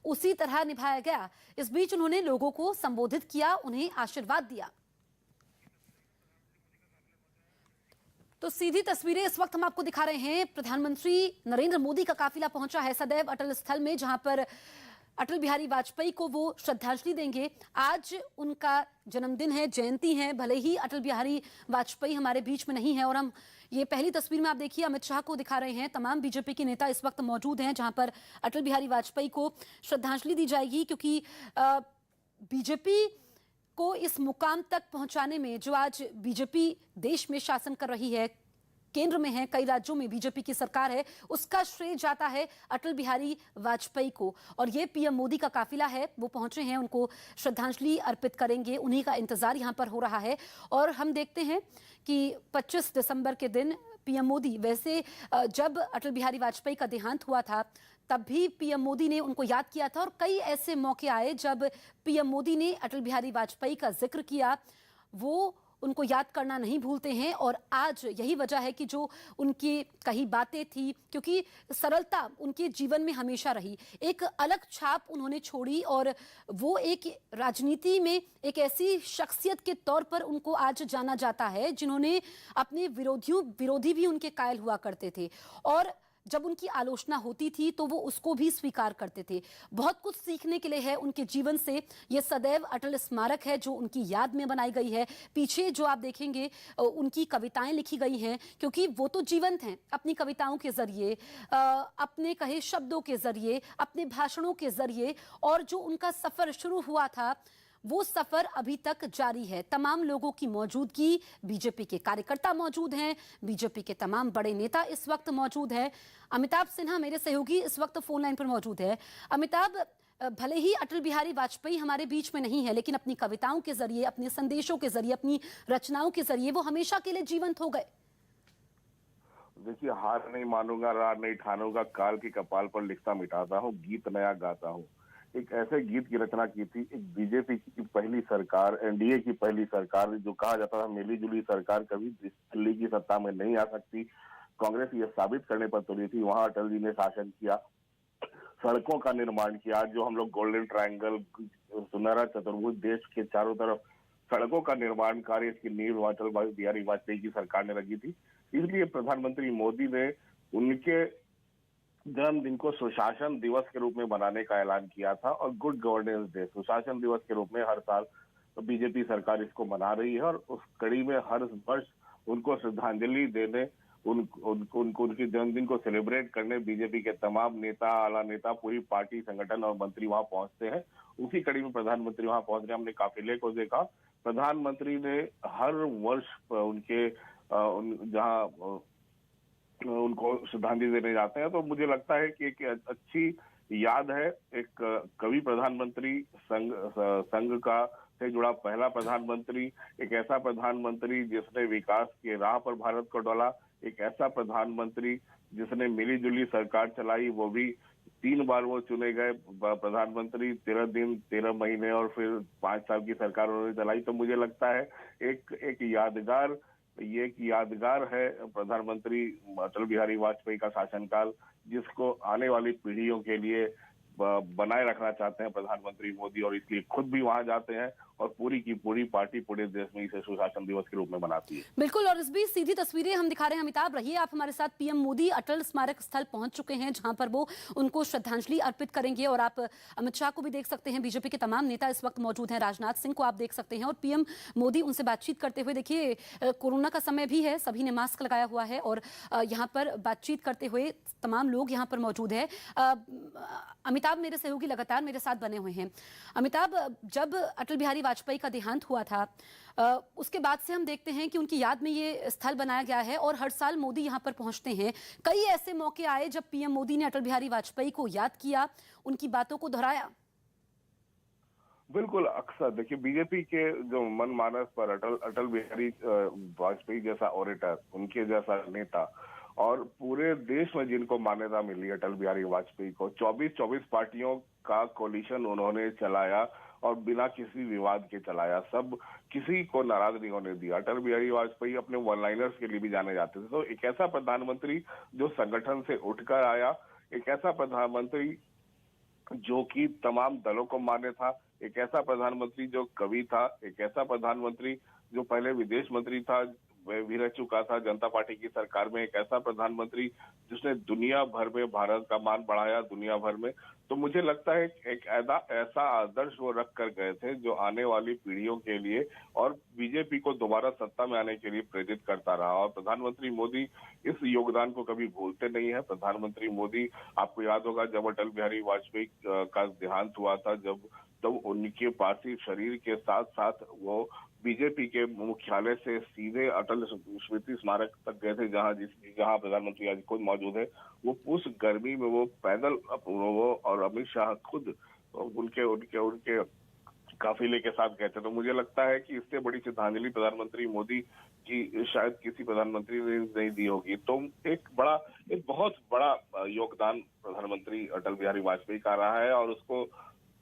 उसी तरह निभाया गया। इस बीच उन्होंने लोगों को संबोधित किया, उन्हें आशीर्वाद दिया। तो सीधी तस्वीरें इस वक्त हम आपको दिखा रहे हैं। प्रधानमंत्री नरेंद्र मोदी का काफिला पहुंचा है सदैव अटल स्थल में, जहां पर अटल बिहारी वाजपेयी को वो श्रद्धांजलि देंगे। आज उनका जन्मदिन है, जयंती है। भले ही अटल बिहारी वाजपेयी हमारे बीच में नहीं है और हम ये पहली तस्वीर में आप देखिए अमित शाह को दिखा रहे हैं। तमाम बीजेपी के नेता इस वक्त मौजूद हैं जहां पर अटल बिहारी वाजपेयी को श्रद्धांजलि दी जाएगी, क्योंकि बीजेपी को इस मुकाम तक पहुंचाने में जो आज बीजेपी देश में शासन कर रही है, केंद्र में है, कई राज्यों में बीजेपी की सरकार है, उसका श्रेय जाता है अटल बिहारी वाजपेयी को। और ये पीएम मोदी का काफिला है, वो पहुंचे हैं, उनको श्रद्धांजलि अर्पित करेंगे। उन्हीं का इंतजार यहां पर हो रहा है। और हम देखते हैं कि 25 दिसंबर के दिन पीएम मोदी, वैसे जब अटल बिहारी वाजपेयी का देहांत हुआ था तब भी पीएम मोदी ने उनको याद किया था और कई ऐसे मौके आए जब पीएम मोदी ने अटल बिहारी वाजपेयी का जिक्र किया। वो उनको याद करना नहीं भूलते हैं और आज यही वजह है कि जो उनकी कही बातें थी, क्योंकि सरलता उनके जीवन में हमेशा रही, एक अलग छाप उन्होंने छोड़ी और वो एक राजनीति में एक ऐसी शख्सियत के तौर पर उनको आज जाना जाता है जिन्होंने अपने विरोधी भी उनके कायल हुआ करते थे। और जब उनकी आलोचना होती थी तो वो उसको भी स्वीकार करते थे। बहुत कुछ सीखने के लिए है उनके जीवन से। ये सदैव अटल स्मारक है जो उनकी याद में बनाई गई है। पीछे जो आप देखेंगे उनकी कविताएं लिखी गई हैं, क्योंकि वो तो जीवंत हैं अपनी कविताओं के जरिए, अपने कहे शब्दों के जरिए, अपने भाषणों के जरिए। और जो उनका सफर शुरू हुआ था वो सफर अभी तक जारी है। तमाम लोगों की मौजूदगी, बीजेपी के कार्यकर्ता मौजूद हैं, बीजेपी के तमाम बड़े नेता इस वक्त मौजूद हैं। अमिताभ सिन्हा मेरे सहयोगी इस वक्त फोन लाइन पर मौजूद है। अमिताभ, भले ही अटल बिहारी वाजपेयी हमारे बीच में नहीं है, लेकिन अपनी कविताओं के जरिए, अपने संदेशों के जरिए, अपनी रचनाओं के जरिए वो हमेशा के लिए जीवंत हो गए। देखिए, हार नहीं मानूंगा, रार नहीं ठानूंगा, काल की कपाल पर लिखता मिटाता हूँ, गीत नया गाता हूँ। एक ऐसे गीत की रचना की थी एक बीजेपी की पहली सरकार, एनडीए की पहली सरकार, जो कहा जाता था मिली जुली सरकार कभी दिल्ली की सत्ता में नहीं आ सकती, कांग्रेस ये साबित करने पर तुली थी। वहां अटल जी ने शासन किया, सड़कों का निर्माण किया, जो हम लोग गोल्डन ट्रायंगल, सुनहरा चतुर्भुज, देश के चारों तरफ सड़कों का निर्माण कार्य, इसकी नींव अटल बिहारी वाजपेयी की सरकार ने रखी थी। इसलिए प्रधानमंत्री मोदी ने उनके जन्मदिन को सुशासन दिवस के रूप में मनाने का ऐलान किया था, और गुड गवर्नेंस डे सुशासन दिवस के रूप में हर साल तो बीजेपी सरकार इसको मना रही है। और उस कड़ी में हर वर्ष उनको श्रद्धांजलि देने, उनकी जन्मदिन को सेलिब्रेट करने बीजेपी के तमाम नेता, आला नेता, पूरी पार्टी, संगठन और मंत्री वहां पहुंचते हैं। उसी कड़ी में प्रधानमंत्री वहां पहुंच रहे। हमने काफिले को देखा, प्रधानमंत्री ने हर वर्ष उनके जहां उनको श्रद्धांजलि देने जाते हैं। तो मुझे लगता है कि एक अच्छी याद है। एक कवि प्रधानमंत्री, संघ का से जुड़ा पहला प्रधानमंत्री, एक ऐसा प्रधानमंत्री जिसने विकास के राह पर भारत को डाला, एक ऐसा प्रधानमंत्री जिसने मिली जुली सरकार चलाई, वो भी 3 बार वो चुने गए प्रधानमंत्री, 13 दिन 13 महीने और फिर 5 साल की सरकार उन्होंने चलाई। तो मुझे लगता है एक यादगार है प्रधानमंत्री अटल बिहारी वाजपेयी का शासनकाल, जिसको आने वाली पीढ़ियों के लिए बनाए रखना चाहते हैं प्रधानमंत्री मोदी, और इसलिए खुद भी वहां जाते हैं और पूरी की पूरी पार्टी पूरे देश में इसे सुशासन दिवस के रूप में मनाती है। बिल्कुल, और इस बीच सीधी तस्वीरें हम दिखा रहे हैं। अमिताभ, रहिए आप हमारे साथ। पीएम मोदी अटल स्मारक स्थल पहुंच चुके हैं, जहां पर वो उनको श्रद्धांजलि अर्पित करेंगे। और आप अमित शाह को भी देख सकते हैं, बीजेपी के तमाम नेता इस वक्त मौजूद हैं, राजनाथ सिंह को आप देख सकते हैं। और पीएम मोदी उनसे बातचीत करते हुए, देखिए कोरोना का समय भी है, सभी ने मास्क लगाया हुआ है और यहाँ पर बातचीत करते हुए तमाम लोग यहाँ पर मौजूद है। अमिताभ मेरे सहयोगी लगातार मेरे साथ बने हुए हैं। अमिताभ, जब अटल बिहारी वाजपेयी का देहांत हुआ था, उसके बाद से हम देखते हैं कि उनकी याद में ये स्थल बनाया गया है और हर साल मोदी यहाँ पर पहुंचते हैं। कई ऐसे मौके आए जब पीएम मोदी ने अटल बिहारी वाजपेयी को याद किया, उनकी बातों को दोहराया। बिल्कुल, अक्सर देखिए बीजेपी के जो मनमानस पर अटल बिहारी वाजपेयी जैसा ऑरेटर, उनके जैसा नेता, और पूरे देश में जिनको मान्यता मिली अटल बिहारी वाजपेयी को, 24 पार्टियों का कोलिशन उन्होंने चलाया और बिना किसी विवाद के चलाया, सब किसी को नाराज नहीं होने दिया। अटल बिहारी वाजपेयी अपने वन लाइनर्स के लिए भी जाने जाते थे। तो एक ऐसा प्रधानमंत्री जो संगठन से उठकर आया, एक ऐसा प्रधानमंत्री जो कि तमाम दलों को मान्य था, एक ऐसा प्रधानमंत्री जो कवि था, एक ऐसा प्रधानमंत्री जो पहले विदेश मंत्री था, वह भी रह चुका था जनता पार्टी की सरकार में, एक ऐसा प्रधानमंत्री जिसने दुनिया भर में भारत का मान बढ़ाया, दुनिया भर में। तो मुझे लगता है एक ऐसा आदर्श वो रख कर गए थे जो आने वाली पीढ़ियों के लिए और बीजेपी को दोबारा सत्ता में आने के लिए प्रेरित करता रहा। और प्रधानमंत्री मोदी इस योगदान को कभी भूलते नहीं है। प्रधानमंत्री मोदी, आपको याद होगा जब अटल बिहारी वाजपेयी का देहांत हुआ था, तब उनके पार्थिव शरीर के साथ साथ वो बीजेपी के मुख्यालय से सीधे अटल स्मृति स्मारक तक गए थे, जहां प्रधानमंत्री आज खुद मौजूद है। वो उस गर्मी में वो पैदल, वो और अमित शाह खुद उनके काफिले के साथ गए थे। तो मुझे लगता है कि इससे बड़ी श्रद्धांजलि प्रधानमंत्री मोदी की शायद किसी प्रधानमंत्री ने नहीं दी होगी। तो एक बहुत बड़ा योगदान प्रधानमंत्री अटल बिहारी वाजपेयी का रहा है और उसको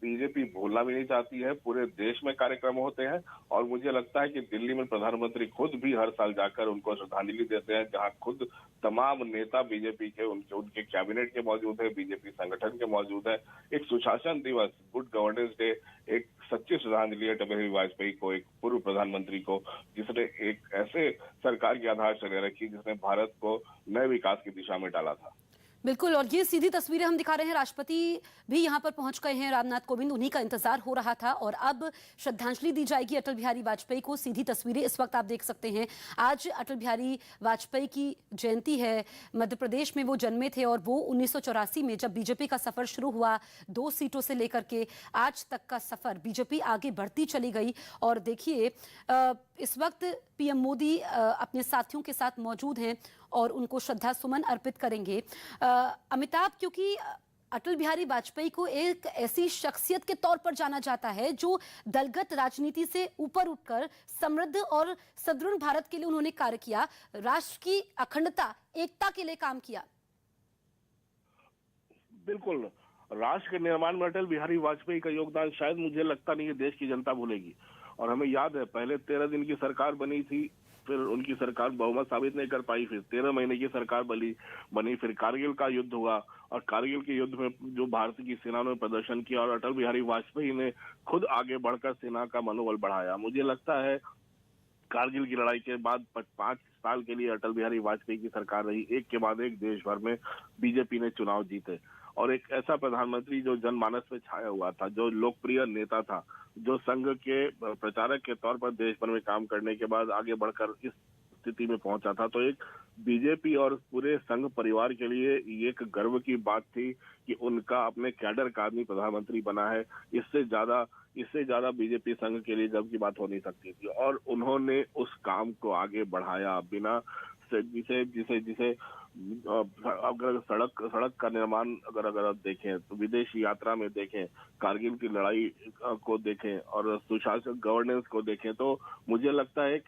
बीजेपी भूलना भी नहीं चाहती है। पूरे देश में कार्यक्रम होते हैं और मुझे लगता है कि दिल्ली में प्रधानमंत्री खुद भी हर साल जाकर उनको श्रद्धांजलि देते हैं, जहां खुद तमाम नेता बीजेपी के उनके कैबिनेट के मौजूद है, बीजेपी संगठन के मौजूद है। एक सुशासन दिवस, गुड गवर्नेंस डे, एक सच्ची श्रद्धांजलि अटल बिहारी वाजपेयी को, एक पूर्व प्रधानमंत्री को, जिसने एक ऐसे सरकार की आधारशिला रखी जिसने भारत को नए विकास की दिशा में डाला था। बिल्कुल, और ये सीधी तस्वीरें हम दिखा रहे हैं। राष्ट्रपति भी यहाँ पर पहुंच गए हैं, रामनाथ कोविंद, उन्हीं का इंतजार हो रहा था और अब श्रद्धांजलि दी जाएगी अटल बिहारी वाजपेयी को। सीधी तस्वीरें इस वक्त आप देख सकते हैं। आज अटल बिहारी वाजपेयी की जयंती है। मध्य प्रदेश में वो जन्मे थे और वो 1984 में जब बीजेपी का सफर शुरू हुआ, 2 सीटों से लेकर के आज तक का सफर बीजेपी आगे बढ़ती चली गई। और देखिए इस वक्त पीएम मोदी अपने साथियों के साथ मौजूद हैं और उनको श्रद्धा सुमन अर्पित करेंगे। अमिताभ, क्योंकि अटल बिहारी वाजपेयी को एक ऐसी शख्सियत के तौर पर जाना जाता है जो दलगत राजनीति से ऊपर उठकर समृद्ध और सुदृढ़ भारत के लिए उन्होंने कार्य किया, राष्ट्र की अखंडता, एकता के लिए काम किया। बिल्कुल, राष्ट्र के निर्माण में अटल बिहारी वाजपेयी का योगदान शायद मुझे लगता नहीं है देश की जनता भूलेगी। और हमें याद है पहले 13 दिन की सरकार बनी थी, फिर उनकी सरकार बहुमत साबित नहीं कर पाई, फिर 13 महीने की सरकार बनी, फिर कारगिल का युद्ध हुआ और कारगिल के युद्ध में जो भारत की सेना ने प्रदर्शन किया और अटल बिहारी वाजपेयी ने खुद आगे बढ़कर सेना का मनोबल बढ़ाया। मुझे लगता है कारगिल की लड़ाई के बाद 5 साल के लिए अटल बिहारी वाजपेयी की सरकार रही, एक के बाद एक देश भर में बीजेपी ने चुनाव जीते और एक ऐसा प्रधानमंत्री जो जनमानस में छाया हुआ था, जो लोकप्रिय नेता था, जो संघ के प्रचारक के तौर पर देश भर में काम करने के बाद आगे बढ़कर इस स्थिति में पहुंचा था। तो एक बीजेपी और पूरे संघ परिवार के लिए ये एक गर्व की बात थी कि उनका अपने कैडर का आदमी प्रधानमंत्री बना है। इससे ज्यादा बीजेपी संघ के लिए जब की बात हो नहीं सकती थी और उन्होंने उस काम को आगे बढ़ाया बिना जिसे अगर सड़क का निर्माण अगर आप देखें तो विदेशी यात्रा में देखें, कारगिल की लड़ाई को देखें और सुशासन गवर्नेंस को देखें, तो मुझे लगता है एक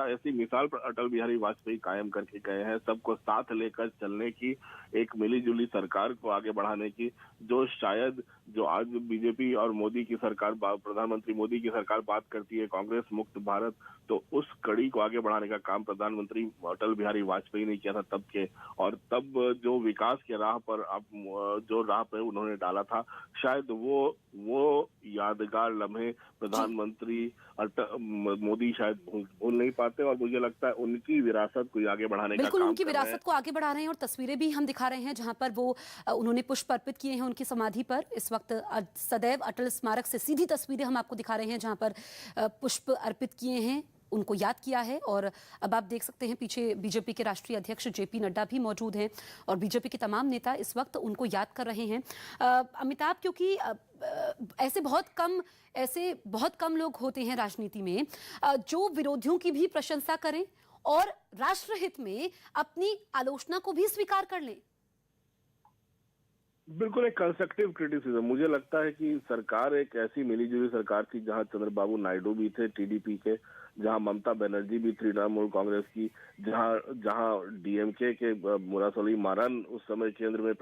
ऐसी मिसाल पर अटल बिहारी वाजपेयी कायम करके गए हैं, सबको साथ लेकर चलने की, एक मिलीजुली सरकार को आगे बढ़ाने की, जो आज बीजेपी और मोदी की सरकार, प्रधानमंत्री मोदी की सरकार बात करती है कांग्रेस मुक्त भारत, तो उस कड़ी को आगे बढ़ाने का काम प्रधानमंत्री अटल बिहारी वाजपेयी ने किया था तब के। और तब जो विकास के राह पर उन्होंने डाला था, शायद वो यादगार लम्हे प्रधानमंत्री मोदी शायद भूल नहीं पाते और मुझे लगता है उनकी विरासत को आगे बढ़ाने का काम बिल्कुल उनकी विरासत को आगे बढ़ा रहे हैं और तस्वीरें भी हम दिखा रहे हैं जहां पर वो उन्होंने पुष्प अर्पित किए हैं उनकी समाधि पर। इस वक्त सदैव अटल स्मारक से सीधी तस्वीरें हम आपको दिखा रहे हैं जहां पर पुष्प अर्पित किए हैं, उनको याद किया है। और अब आप देख सकते हैं पीछे बीजेपी के राष्ट्रीय अध्यक्ष जेपी नड्डा भी मौजूद हैं और बीजेपी के तमाम नेता इस वक्त उनको याद कर रहे हैं। अमिताभ, क्योंकि ऐसे बहुत कम लोग होते हैं राजनीति में जो विरोधियों की भी प्रशंसा करें और राष्ट्रहित में अपनी आलोचना को भी स्वीकार कर लें। बिल्कुल, एक कंस्ट्रक्टिव क्रिटिसिज्म। मुझे लगता है कि सरकार एक ऐसी मिलीजुली सरकार थी जहां चंद्रबाबू नायडू भी थे टीडीपी के, जहां ममता बनर्जी भी तृणमूल कांग्रेस की, जहां डीएमके के मुरासोली मारन उस समय केंद्र में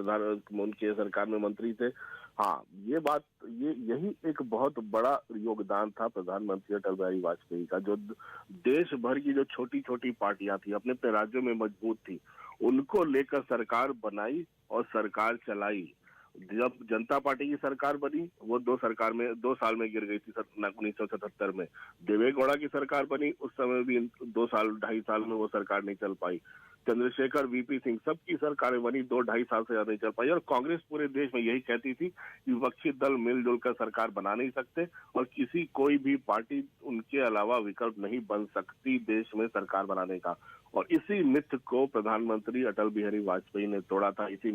उनके सरकार में मंत्री थे। हाँ, यही एक बहुत बड़ा योगदान था प्रधानमंत्री अटल बिहारी वाजपेयी का, जो देश भर की जो छोटी छोटी पार्टियां थी अपने अपने राज्यों में मजबूत थी, उनको लेकर सरकार बनाई और सरकार चलाई। जब जनता पार्टी की सरकार बनी वो 2 साल में गिर गई थी 1977 में। देवे गौड़ा की सरकार बनी, उस समय भी 2-2.5 साल में वो सरकार नहीं चल पाई। चंद्रशेखर, वीपी सिंह, सबकी सरकारें बनी, 2-2.5 साल से ज्यादा नहीं चल पाई। और कांग्रेस पूरे देश में यही कहती थी कि विपक्षी दल मिलजुल कर सरकार बना नहीं सकते और कोई भी पार्टी उनके अलावा विकल्प नहीं बन सकती देश में सरकार बनाने का। और इसी मिथ को प्रधानमंत्री अटल बिहारी वाजपेयी ने तोड़ा था, इसी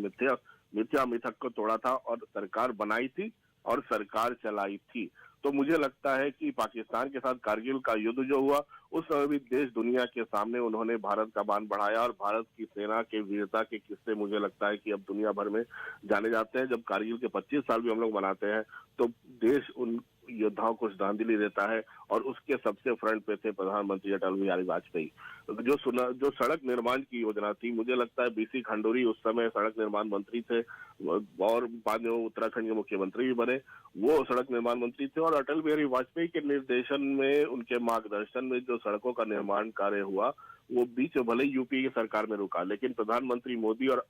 मिथ्या मिथक को तोड़ा था और सरकार बनाई थी और सरकार चलाई थी। तो मुझे लगता है कि पाकिस्तान के साथ कारगिल का युद्ध जो हुआ, उस समय भी देश दुनिया के सामने उन्होंने भारत का बाण बढ़ाया और भारत की सेना के वीरता के किस्से मुझे लगता है कि अब दुनिया भर में जाने जाते हैं। जब कारगिल के 25 साल भी हम लोग मनाते हैं तो देश उन योद्धाओं को श्रद्धांजलि देता है और उसके सबसे फ्रंट पे थे प्रधानमंत्री अटल बिहारी वाजपेयी। जो सड़क निर्माण की योजना थी, मुझे लगता है बीसी खंडूरी उस समय सड़क निर्माण मंत्री थे और बाद में वो उत्तराखंड के मुख्यमंत्री भी बने, वो सड़क निर्माण मंत्री थे। और अटल बिहारी वाजपेयी के निर्देशन में, उनके मार्गदर्शन में जो सड़कों का निर्माण कार्य हुआ वो बीच भले यूपी की सरकार में रुका, लेकिन प्रधानमंत्री मोदी और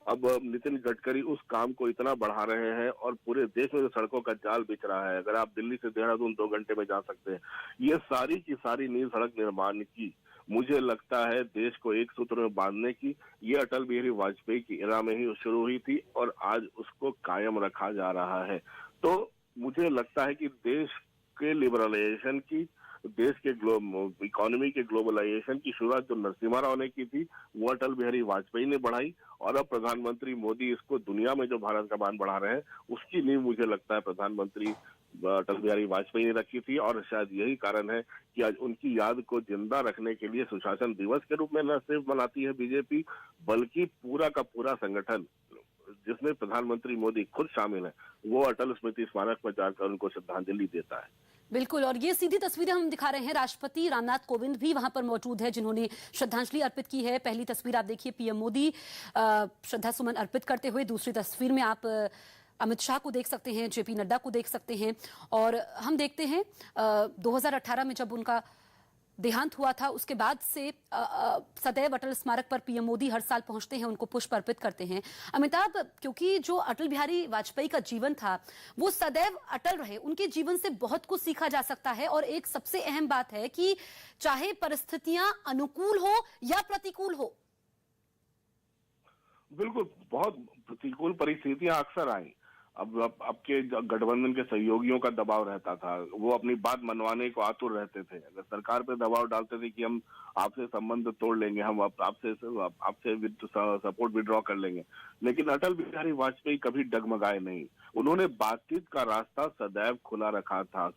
अब नितिन गडकरी उस काम को इतना बढ़ा रहे हैं और पूरे देश में जो सड़कों का जाल बिछ रहा है, अगर आप दिल्ली से देहरादून 2 घंटे में जा सकते हैं, ये सारी की सारी नींव सड़क निर्माण की मुझे लगता है देश को एक सूत्र में बांधने की ये अटल बिहारी वाजपेयी की एरा में ही शुरू हुई थी और आज उसको कायम रखा जा रहा है। तो मुझे लगता है कि देश के लिबरलाइजेशन की, देश के इकोनॉमी के ग्लोबलाइजेशन की शुरुआत जो नरसिम्हा राव ने की थी वो अटल बिहारी वाजपेयी ने बढ़ाई और अब प्रधानमंत्री मोदी इसको दुनिया में जो भारत का मान बढ़ा रहे हैं उसकी नींव मुझे लगता है प्रधानमंत्री अटल बिहारी वाजपेयी ने रखी थी। और शायद यही कारण है कि आज उनकी याद को जिंदा रखने के लिए सुशासन दिवस के रूप में न सिर्फ मनाती है बीजेपी बल्कि पूरा का पूरा संगठन जिसमें प्रधानमंत्री मोदी खुद शामिल है वो अटल स्मृति स्मारक पर जाकर उनको श्रद्धांजलि देता है। बिल्कुल, और ये सीधी तस्वीरें हम दिखा रहे हैं। राष्ट्रपति रामनाथ कोविंद भी वहां पर मौजूद है जिन्होंने श्रद्धांजलि अर्पित की है। पहली तस्वीर आप देखिए पीएम मोदी श्रद्धा सुमन अर्पित करते हुए, दूसरी तस्वीर में आप अमित शाह को देख सकते हैं, जेपी नड्डा को देख सकते हैं। और हम देखते हैं 2018 में जब उनका देहांत हुआ था उसके बाद से सदैव अटल स्मारक पर पीएम मोदी हर साल पहुंचते हैं, उनको पुष्प अर्पित करते हैं। अमिताभ, क्योंकि जो अटल बिहारी वाजपेयी का जीवन था वो सदैव अटल रहे, उनके जीवन से बहुत कुछ सीखा जा सकता है। और एक सबसे अहम बात है कि चाहे परिस्थितियां अनुकूल हो या प्रतिकूल हो, बिल्कुल, बहुत प्रतिकूल परिस्थितियां अक्सर आई। अब आपके गठबंधन के सहयोगियों का दबाव रहता था, वो अपनी बात मनवाने को आतुर रहते थे। अगर सरकार पे दबाव डालते थे कि हम आपसे संबंध तोड़ लेंगे, हम आपसे सपोर्ट विड्रॉ कर लेंगे, लेकिन अटल बिहारी वाजपेयी कभी डगमगाए नहीं। उन्होंने बातचीत का रास्ता सदैव खुला रखा था।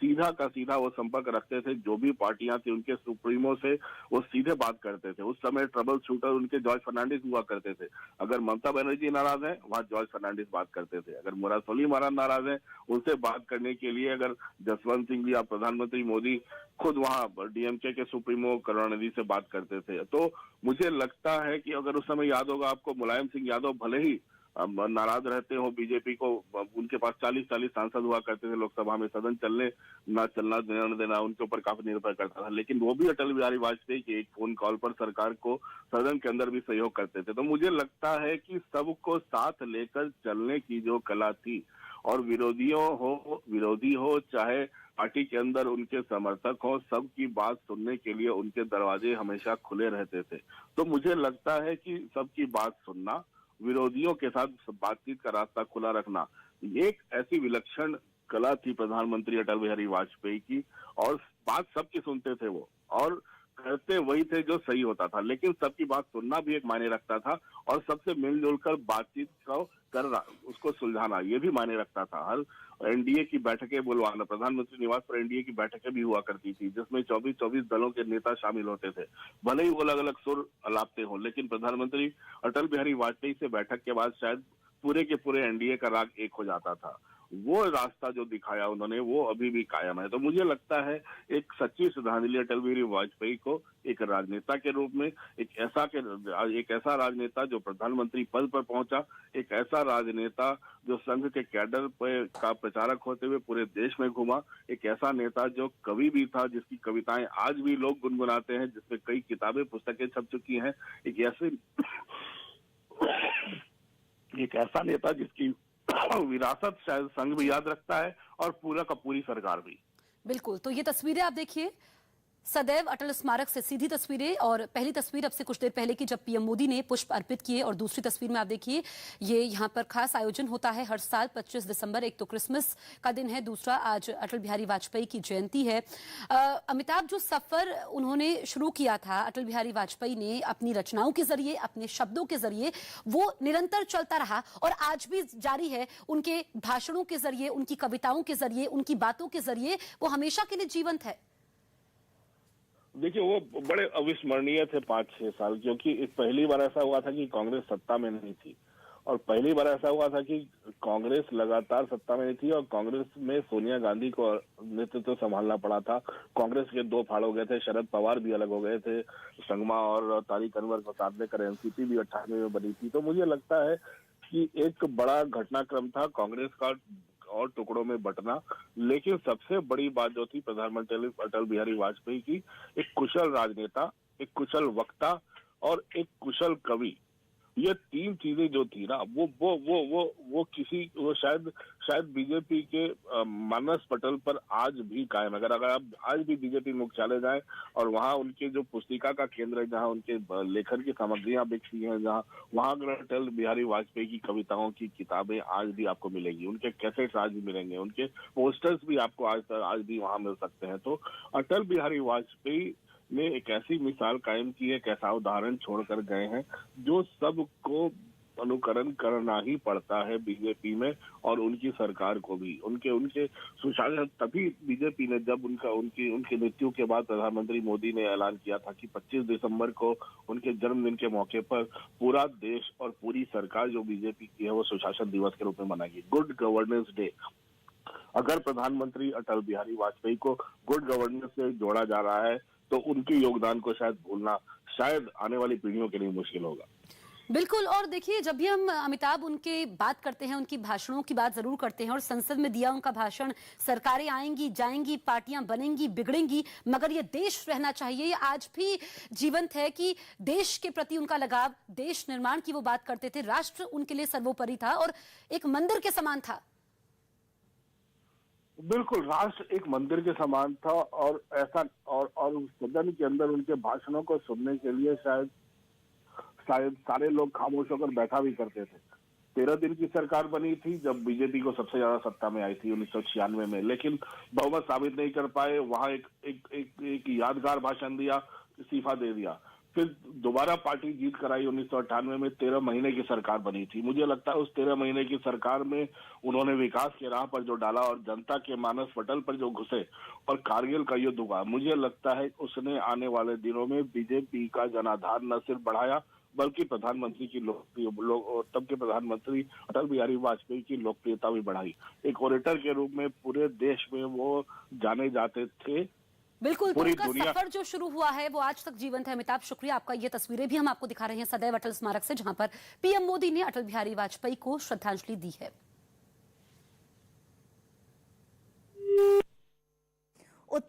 सीधा का सीधा वो संपर्क रखते थे, जो भी पार्टियां थी उनके सुप्रीमो से वो सीधे बात करते थे। उस समय ट्रबल शूटर उनके जॉर्ज फर्नांडिस हुआ करते थे। अगर ममता बनर्जी नाराज है वहाँ जॉर्ज फर्नांडिस बात करते थे। अगर मुराद महाराज नाराज है उनसे बात करने के लिए अगर जसवंत सिंह जी या प्रधानमंत्री मोदी खुद वहाँ डीएमके के सुप्रीमो करुणानिधि से बात करते थे। तो मुझे लगता है कि अगर उस समय याद होगा आपको, मुलायम सिंह यादव भले ही नाराज रहते हो बीजेपी को, उनके पास 40 सांसद हुआ करते थे लोकसभा में, सदन चलने ना चलना देना देना उनके ऊपर काफी निर्भर करता था, लेकिन वो भी अटल बिहारी वाजपेयी के एक फोन कॉल पर सरकार को सदन के अंदर भी सहयोग करते थे। तो मुझे लगता है कि सबको साथ लेकर चलने की जो कला थी, और विरोधी हो चाहे पार्टी के अंदर उनके समर्थक हो, सबकी बात सुनने के लिए उनके दरवाजे हमेशा खुले रहते थे। तो मुझे लगता है कि सबकी बात सुनना, विरोधियों के साथ बातचीत का रास्ता खुला रखना, एक ऐसी विलक्षण कला थी प्रधानमंत्री अटल बिहारी वाजपेयी की। और बात सबकी सुनते थे वो, और करते वही थे जो सही होता था, लेकिन सबकी बात सुनना भी एक मायने रखता था, और सबसे मिलजुल कर बातचीत को करना, उसको सुलझाना, ये भी मायने रखता था। हर एनडीए की बैठकें बुलवाना, प्रधानमंत्री निवास पर एनडीए की बैठकें भी हुआ करती थी जिसमें 24 दलों के नेता शामिल होते थे। भले ही वो अलग अलग सुर अलापते हो, लेकिन प्रधानमंत्री अटल बिहारी वाजपेयी से बैठक के बाद शायद पूरे के पूरे एनडीए का राग एक हो जाता था। वो रास्ता जो दिखाया उन्होंने वो अभी भी कायम है। तो मुझे लगता है एक सच्ची श्रद्धांजलि अटल बिहारी वाजपेयी को एक राजनेता के रूप में, एक ऐसा राजनेता जो प्रधानमंत्री पद पर पहुंचा, एक ऐसा राजनेता जो संघ के कैडर का प्रचारक होते हुए पूरे देश में घूमा, एक ऐसा नेता जो कवि भी था, जिसकी कविताएं आज भी लोग गुनगुनाते हैं, जिसमें कई किताबें पुस्तकें छप चुकी हैं, एक ऐसा नेता जिसकी विरासत शायद संघ भी याद रखता है और पूरा का पूरी सरकार भी। बिल्कुल, तो ये तस्वीरें आप देखिए सदैव अटल स्मारक से सीधी तस्वीरें, और पहली तस्वीर अब से कुछ देर पहले की जब पीएम मोदी ने पुष्प अर्पित किए, और दूसरी तस्वीर में आप देखिए ये यहाँ पर खास आयोजन होता है हर साल 25 दिसंबर। एक तो क्रिसमस का दिन है, दूसरा आज अटल बिहारी वाजपेयी की जयंती है। अमिताभ, जो सफर उन्होंने शुरू किया था अटल बिहारी वाजपेयी ने अपनी रचनाओं के जरिए, अपने शब्दों के जरिए, वो निरंतर चलता रहा और आज भी जारी है। उनके भाषणों के जरिए, उनकी कविताओं के जरिए, उनकी बातों के जरिए वो हमेशा के लिए जीवंत है। देखिए, वो बड़े अविस्मरणीय थे 5-6 साल, क्योंकि पहली बार ऐसा हुआ था कि कांग्रेस सत्ता में नहीं थी, और पहली बार ऐसा हुआ था कि कांग्रेस लगातार सत्ता में नहीं थी और कांग्रेस में सोनिया गांधी को नेतृत्व संभालना पड़ा था। कांग्रेस के 2 फाड़ हो गए थे, शरद पवार भी अलग हो गए थे, संगमा और तारिक अनवर को साथ लेकर एनसीपी भी 98 में बनी थी। तो मुझे लगता है कि एक बड़ा घटनाक्रम था कांग्रेस का और टुकड़ों में बंटना। लेकिन सबसे बड़ी बात जो थी प्रधानमंत्री अटल बिहारी वाजपेयी की, एक कुशल राजनेता, एक कुशल वक्ता और एक कुशल कवि, ये तीन चीजें जो थी ना वो शायद बीजेपी के मानस पटल पर आज भी कायम। अगर आप आज भी बीजेपी मुख्यालय जाएं और वहां उनके जो पुस्तिका का केंद्र है, जहां उनके लेखन की सामग्रियां बिकती हैं, जहां वहां अगर अटल बिहारी वाजपेयी की कविताओं की किताबें आज भी आपको मिलेंगी, उनके कैसेट्स आज भी मिलेंगे, उनके पोस्टर्स भी आपको आज भी वहां मिल सकते हैं। तो अटल बिहारी वाजपेयी ने एक ऐसी मिसाल कायम की है, एक ऐसा उदाहरण छोड़कर गए हैं जो सबको अनुकरण करना ही पड़ता है बीजेपी में, और उनकी सरकार को भी। उनके सुशासन, तभी बीजेपी ने जब उनकी मृत्यु के बाद प्रधानमंत्री मोदी ने ऐलान किया था कि 25 दिसंबर को उनके जन्मदिन के मौके पर पूरा देश और पूरी सरकार जो बीजेपी की है वो सुशासन दिवस के रूप में मनाएगी, गुड गवर्नेंस डे। अगर प्रधानमंत्री अटल बिहारी वाजपेयी को गुड गवर्नेंस से जोड़ा जा रहा है तो उनके योगदान को शायद भूलना शायद आने वाली पीढ़ियों के लिए मुश्किल होगा। बिल्कुल। और देखिए, जब भी हम अमिताभ उनके बात करते हैं, उनकी भाषणों की बात जरूर करते हैं, और संसद में दिया उनका भाषण, सरकारें आएंगी जाएंगी, पार्टियां बनेंगी बिगड़ेंगी, मगर ये देश रहना चाहिए, ये आज भी जीवंत है कि देश के प्रति उनका लगाव, देश निर्माण की वो बात करते थे, राष्ट्र उनके लिए सर्वोपरि था और एक मंदिर के समान था। बिल्कुल, राष्ट्र एक मंदिर के समान था, और ऐसा और उस सदन के अंदर उनके भाषणों को सुनने के लिए शायद सारे लोग खामोश होकर बैठा भी करते थे। 13 दिन की सरकार बनी थी जब बीजेपी को सबसे ज्यादा सत्ता में आई थी 1996 में, लेकिन बहुमत साबित नहीं कर पाए। वहां एक यादगार भाषण दिया, इस्तीफा दे दिया, फिर दोबारा पार्टी जीत कराई 1998 में, 13 महीने की सरकार बनी थी। मुझे लगता है उस 13 महीने की सरकार में उन्होंने विकास के राह पर जो डाला और जनता के मानस पटल पर जो घुसे और कारगिल का युद्ध हुआ, मुझे लगता है उसने आने वाले दिनों में बीजेपी का जनाधार न सिर्फ बढ़ाया बल्कि प्रधानमंत्री की तब के प्रधानमंत्री अटल बिहारी वाजपेयी की लोकप्रियता भी बढ़ाई। एक ओरेटर के रूप में पूरे देश में वो जाने जाते थे। बिल्कुल, तो उनका सफर जो शुरू हुआ है वो आज तक जीवंत है। अमिताभ, शुक्रिया आपका। ये तस्वीरें भी हम आपको दिखा रहे हैं सदैव अटल स्मारक से, जहां पर पीएम मोदी ने अटल बिहारी वाजपेयी को श्रद्धांजलि दी है।